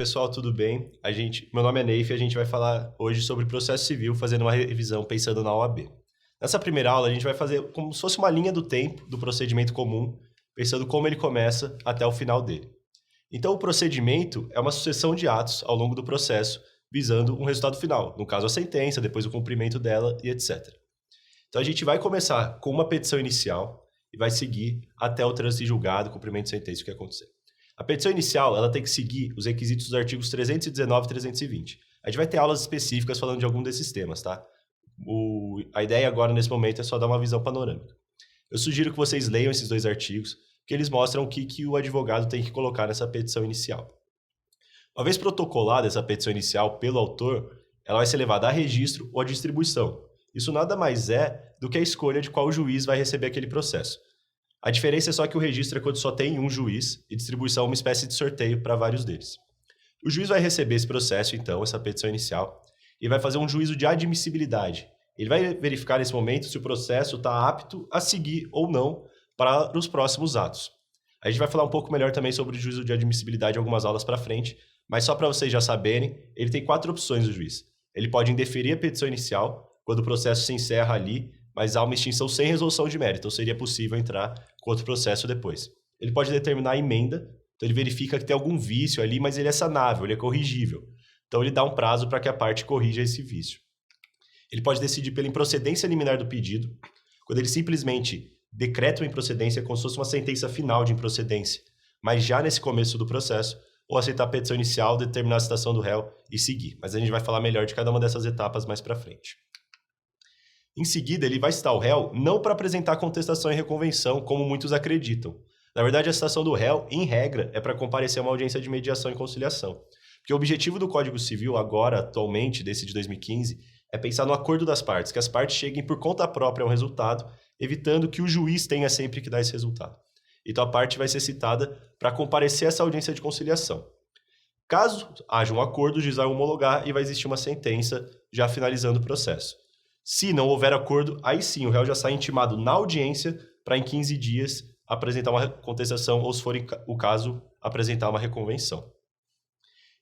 pessoal, tudo bem? Meu nome é Neif e a gente vai falar hoje sobre processo civil, fazendo uma revisão pensando na OAB. Nessa primeira aula, a gente vai fazer como se fosse uma linha do tempo do procedimento comum, pensando como ele começa até o final dele. Então, o procedimento é uma sucessão de atos ao longo do processo, visando um resultado final, no caso a sentença, depois o cumprimento dela e etc. Então, a gente vai começar com uma petição inicial e vai seguir até o trânsito em julgado, cumprimento de sentença, o que acontecer. A petição inicial, ela tem que seguir os requisitos dos artigos 319 e 320. A gente vai ter aulas específicas falando de algum desses temas, tá? A ideia agora, nesse momento, é só dar uma visão panorâmica. Eu sugiro que vocês leiam esses dois artigos, porque eles mostram o que o advogado tem que colocar nessa petição inicial. Uma vez protocolada essa petição inicial pelo autor, ela vai ser levada a registro ou a distribuição. Isso nada mais é do que a escolha de qual juiz vai receber aquele processo. A diferença é só que o registro é quando só tem um juiz e distribuição é uma espécie de sorteio para vários deles. O juiz vai receber esse processo, então, essa petição inicial, e vai fazer um juízo de admissibilidade. Ele vai verificar nesse momento se o processo está apto a seguir ou não para os próximos atos. A gente vai falar um pouco melhor também sobre o juízo de admissibilidade em algumas aulas para frente, mas só para vocês já saberem, ele tem 4 opções, o juiz. Ele pode indeferir a petição inicial, quando o processo se encerra ali, mas há uma extinção sem resolução de mérito, então seria possível entrar com outro processo depois. Ele pode determinar a emenda, então ele verifica que tem algum vício ali, mas ele é sanável, ele é corrigível. Então ele dá um prazo para que a parte corrija esse vício. Ele pode decidir pela improcedência liminar do pedido, quando ele simplesmente decreta uma improcedência como se fosse uma sentença final de improcedência, mas já nesse começo do processo, ou aceitar a petição inicial, determinar a citação do réu e seguir. Mas a gente vai falar melhor de cada uma dessas etapas mais para frente. Em seguida, ele vai citar o réu não para apresentar contestação e reconvenção, como muitos acreditam. Na verdade, a citação do réu, em regra, é para comparecer a uma audiência de mediação e conciliação. Porque o objetivo do Código Civil, agora, atualmente, desse de 2015, é pensar no acordo das partes, que as partes cheguem por conta própria ao resultado, evitando que o juiz tenha sempre que dar esse resultado. Então, a parte vai ser citada para comparecer a essa audiência de conciliação. Caso haja um acordo, o juiz vai homologar e vai existir uma sentença já finalizando o processo. Se não houver acordo, aí sim o réu já sai intimado na audiência para em 15 dias apresentar uma contestação ou, se for o caso, apresentar uma reconvenção.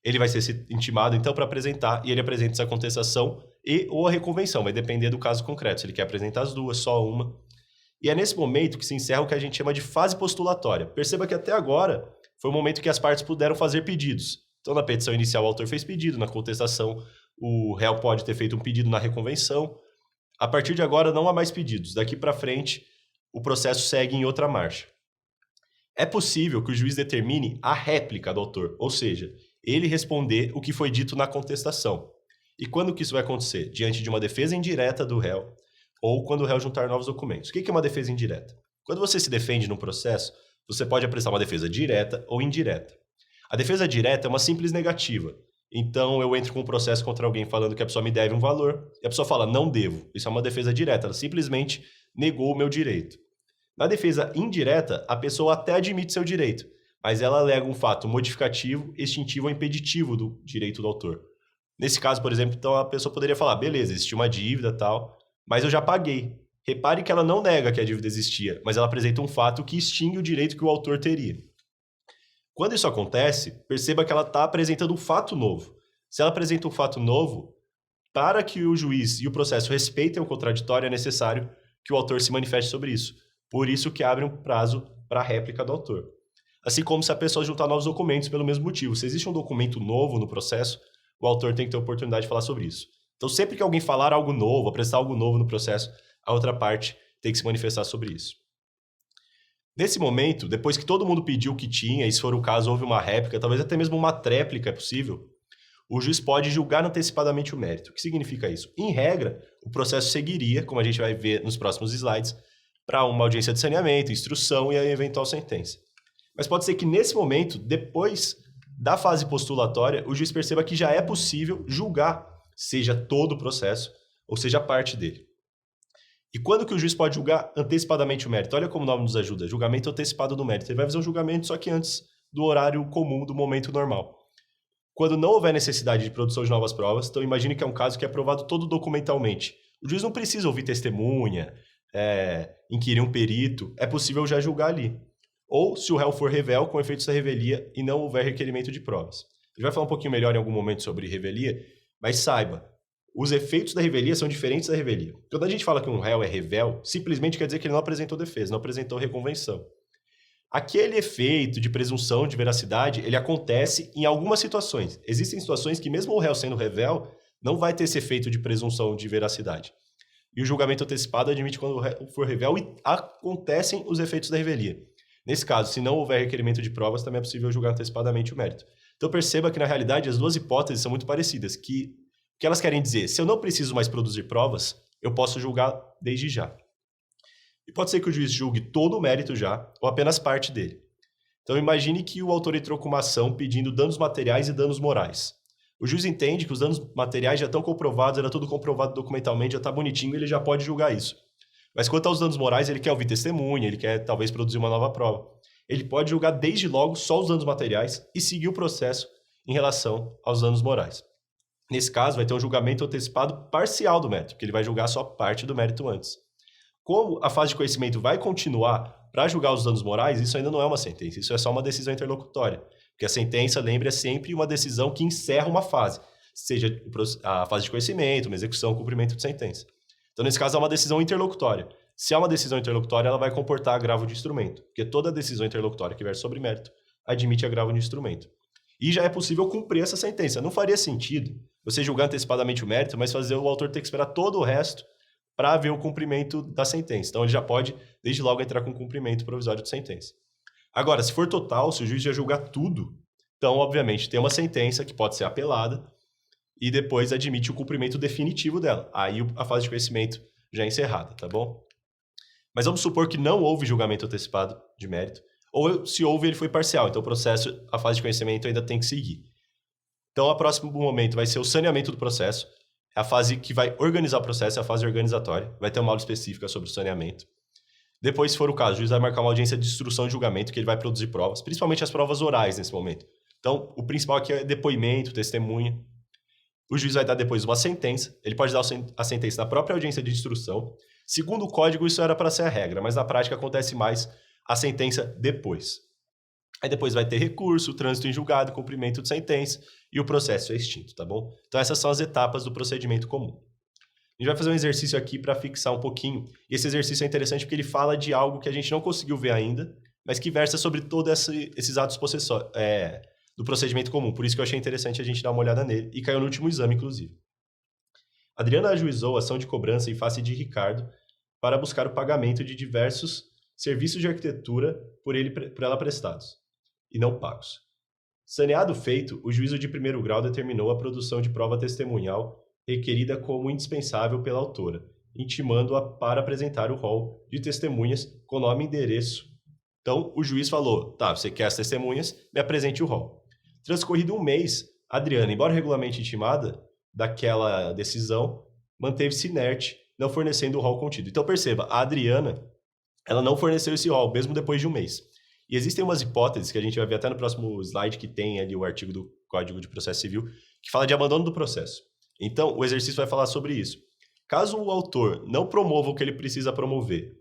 Ele vai ser intimado, então, para apresentar, e ele apresenta essa contestação e ou a reconvenção, vai depender do caso concreto, se ele quer apresentar as duas, só uma. E é nesse momento que se encerra o que a gente chama de fase postulatória. Perceba que até agora foi o momento que as partes puderam fazer pedidos. Então, na petição inicial, o autor fez pedido, na contestação, o réu pode ter feito um pedido na reconvenção. A partir de agora, não há mais pedidos. Daqui para frente, o processo segue em outra marcha. É possível que o juiz determine a réplica do autor, ou seja, ele responder o que foi dito na contestação. E quando que isso vai acontecer? Diante de uma defesa indireta do réu, ou quando o réu juntar novos documentos. O que é uma defesa indireta? Quando você se defende no processo, você pode apresentar uma defesa direta ou indireta. A defesa direta é uma simples negativa. Então, eu entro com um processo contra alguém falando que a pessoa me deve um valor, e a pessoa fala, não devo. Isso é uma defesa direta, ela simplesmente negou o meu direito. Na defesa indireta, a pessoa até admite seu direito, mas ela alega um fato modificativo, extintivo ou impeditivo do direito do autor. Nesse caso, por exemplo, então a pessoa poderia falar, beleza, existe uma dívida e tal, mas eu já paguei. Repare que ela não nega que a dívida existia, mas ela apresenta um fato que extingue o direito que o autor teria. Quando isso acontece, perceba que ela está apresentando um fato novo. Se ela apresenta um fato novo, para que o juiz e o processo respeitem o contraditório, é necessário que o autor se manifeste sobre isso. Por isso que abre um prazo para a réplica do autor. Assim como se a pessoa juntar novos documentos pelo mesmo motivo. Se existe um documento novo no processo, o autor tem que ter a oportunidade de falar sobre isso. Então, sempre que alguém falar algo novo, apresentar algo novo no processo, a outra parte tem que se manifestar sobre isso. Nesse momento, depois que todo mundo pediu o que tinha, e se for o caso houve uma réplica, talvez até mesmo uma tréplica é possível, o juiz pode julgar antecipadamente o mérito. O que significa isso? Em regra, o processo seguiria, como a gente vai ver nos próximos slides, para uma audiência de saneamento, instrução e a eventual sentença. Mas pode ser que nesse momento, depois da fase postulatória, o juiz perceba que já é possível julgar, seja todo o processo, ou seja parte dele. E quando que o juiz pode julgar antecipadamente o mérito? Olha como o nome nos ajuda, julgamento antecipado do mérito. Ele vai fazer um julgamento só que antes do horário comum, do momento normal. Quando não houver necessidade de produção de novas provas, então imagine que é um caso que é aprovado todo documentalmente. O juiz não precisa ouvir testemunha, inquirir um perito, é possível já julgar ali. Ou, se o réu for revel, com efeitos da revelia e não houver requerimento de provas. Ele vai falar um pouquinho melhor em algum momento sobre revelia, mas saiba, os efeitos da revelia são diferentes da revelia. Quando a gente fala que um réu é revel, simplesmente quer dizer que ele não apresentou defesa, não apresentou reconvenção. Aquele efeito de presunção de veracidade, ele acontece em algumas situações. Existem situações que mesmo o réu sendo revel, não vai ter esse efeito de presunção de veracidade. E o julgamento antecipado admite quando o réu for revel e acontecem os efeitos da revelia. Nesse caso, se não houver requerimento de provas, também é possível julgar antecipadamente o mérito. Então perceba que, na realidade, as duas hipóteses são muito parecidas, que o que elas querem dizer, se eu não preciso mais produzir provas, eu posso julgar desde já. E pode ser que o juiz julgue todo o mérito já, ou apenas parte dele. Então imagine que o autor entrou com uma ação pedindo danos materiais e danos morais. O juiz entende que os danos materiais já estão comprovados, era tudo comprovado documentalmente, já está bonitinho, ele já pode julgar isso. Mas quanto aos danos morais, ele quer ouvir testemunha, ele quer talvez produzir uma nova prova. Ele pode julgar desde logo só os danos materiais e seguir o processo em relação aos danos morais. Nesse caso, vai ter um julgamento antecipado parcial do mérito, porque ele vai julgar só parte do mérito antes. Como a fase de conhecimento vai continuar para julgar os danos morais, isso ainda não é uma sentença, isso é só uma decisão interlocutória. Porque a sentença, lembre, é sempre uma decisão que encerra uma fase, seja a fase de conhecimento, uma execução, cumprimento de sentença. Então, nesse caso, é uma decisão interlocutória. Se é uma decisão interlocutória, ela vai comportar agravo de instrumento, porque toda decisão interlocutória que versa sobre mérito admite agravo de instrumento. E já é possível cumprir essa sentença. Não faria sentido você julgar antecipadamente o mérito, mas fazer o autor ter que esperar todo o resto para ver o cumprimento da sentença. Então, ele já pode, desde logo, entrar com cumprimento provisório de sentença. Agora, se for total, se o juiz já julgar tudo, então, obviamente, tem uma sentença que pode ser apelada e depois admite o cumprimento definitivo dela. Aí a fase de conhecimento já é encerrada, tá bom? Mas vamos supor que não houve julgamento antecipado de mérito, ou se houve, ele foi parcial. Então, o processo, a fase de conhecimento ainda tem que seguir. Então, o próximo momento vai ser o saneamento do processo. É a fase que vai organizar o processo, é a fase organizatória. Vai ter uma aula específica sobre o saneamento. Depois, se for o caso, o juiz vai marcar uma audiência de instrução e julgamento, que ele vai produzir provas, principalmente as provas orais nesse momento. Então, o principal aqui é depoimento, testemunha. O juiz vai dar depois uma sentença. Ele pode dar a sentença na própria audiência de instrução. Segundo o código, isso era para ser a regra, mas na prática acontece mais a sentença depois. Aí depois vai ter recurso, trânsito em julgado, cumprimento de sentença e o processo é extinto, tá bom? Então essas são as etapas do procedimento comum. A gente vai fazer um exercício aqui para fixar um pouquinho. E esse exercício é interessante porque ele fala de algo que a gente não conseguiu ver ainda, mas que versa sobre todos esses atos do procedimento comum. Por isso que eu achei interessante a gente dar uma olhada nele. E caiu no último exame, inclusive. Adriana ajuizou a ação de cobrança em face de Ricardo para buscar o pagamento de diversos serviços de arquitetura por ela prestados e não pagos. Saneado o feito, o juízo de primeiro grau determinou a produção de prova testemunhal requerida como indispensável pela autora, intimando-a para apresentar o rol de testemunhas com nome e endereço. Então, o juiz falou, tá, você quer as testemunhas, me apresente o rol. Transcorrido um mês, a Adriana, embora regularmente intimada daquela decisão, manteve-se inerte, não fornecendo o rol contido. Então, perceba, a Adriana, ela não forneceu esse rol, mesmo depois de um mês. E existem umas hipóteses que a gente vai ver até no próximo slide, que tem ali o artigo do Código de Processo Civil, que fala de abandono do processo. Então, o exercício vai falar sobre isso. Caso o autor não promova o que ele precisa promover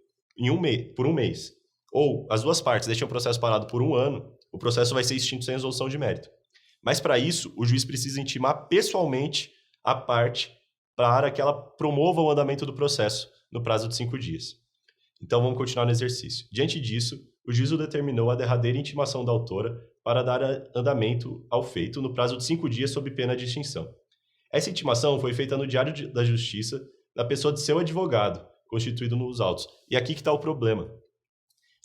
por um mês, ou as duas partes deixem o processo parado por um ano, o processo vai ser extinto sem resolução de mérito. Mas, para isso, o juiz precisa intimar pessoalmente a parte para que ela promova o andamento do processo no prazo de 5 dias. Então, vamos continuar no exercício. Diante disso, o juízo determinou a derradeira intimação da autora para dar andamento ao feito no prazo de 5 dias sob pena de extinção. Essa intimação foi feita no Diário da Justiça, na pessoa de seu advogado, constituído nos autos. E aqui que está o problema.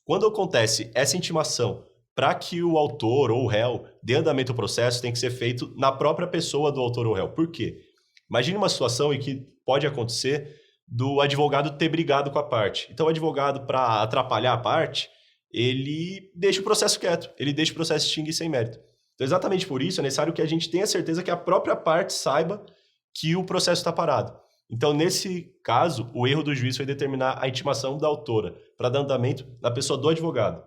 Quando acontece essa intimação, para que o autor ou o réu dê andamento ao processo, tem que ser feito na própria pessoa do autor ou réu. Por quê? Imagine uma situação em que pode acontecer do advogado ter brigado com a parte. Então, o advogado, para atrapalhar a parte, ele deixa o processo quieto, ele deixa o processo extinguir sem mérito. Então, exatamente por isso, é necessário que a gente tenha certeza que a própria parte saiba que o processo está parado. Então, nesse caso, o erro do juiz foi determinar a intimação da autora para dar andamento na pessoa do advogado.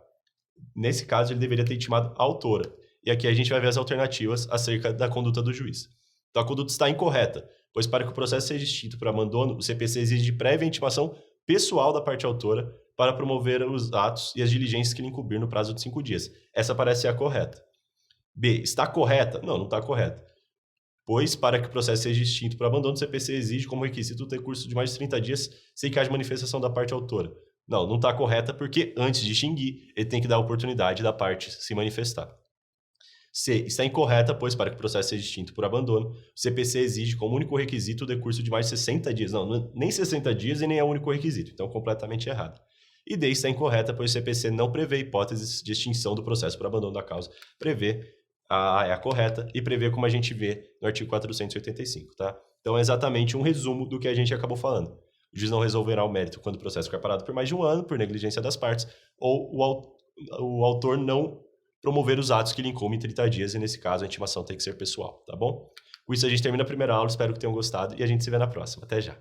Nesse caso, ele deveria ter intimado a autora. E aqui a gente vai ver as alternativas acerca da conduta do juiz. Então, a conduta está incorreta, pois para que o processo seja extinto por abandono, o CPC exige prévia intimação pessoal da parte autora para promover os atos e as diligências que lhe incumbir no prazo de 5 dias. Essa parece ser a correta. B, está correta? Não está correta. Pois, para que o processo seja extinto por abandono, o CPC exige como requisito o decurso de mais de 30 dias sem que haja manifestação da parte autora. Não está correta porque, antes de extinguir, ele tem que dar a oportunidade da parte se manifestar. C, está incorreta, pois, para que o processo seja extinto por abandono, o CPC exige como único requisito o decurso de mais de 60 dias. Não, nem 60 dias e nem é o único requisito, então completamente errado. E D está incorreta, pois o CPC não prevê hipóteses de extinção do processo por abandono da causa. Prevê, a é a correta, e prevê como a gente vê no artigo 485, tá? Então é exatamente um resumo do que a gente acabou falando. O juiz não resolverá o mérito quando o processo ficar parado por mais de um ano, por negligência das partes, ou o autor não promover os atos que lhe incumbem em 30 dias, e nesse caso a intimação tem que ser pessoal, tá bom? Com isso a gente termina a primeira aula, espero que tenham gostado e a gente se vê na próxima. Até já!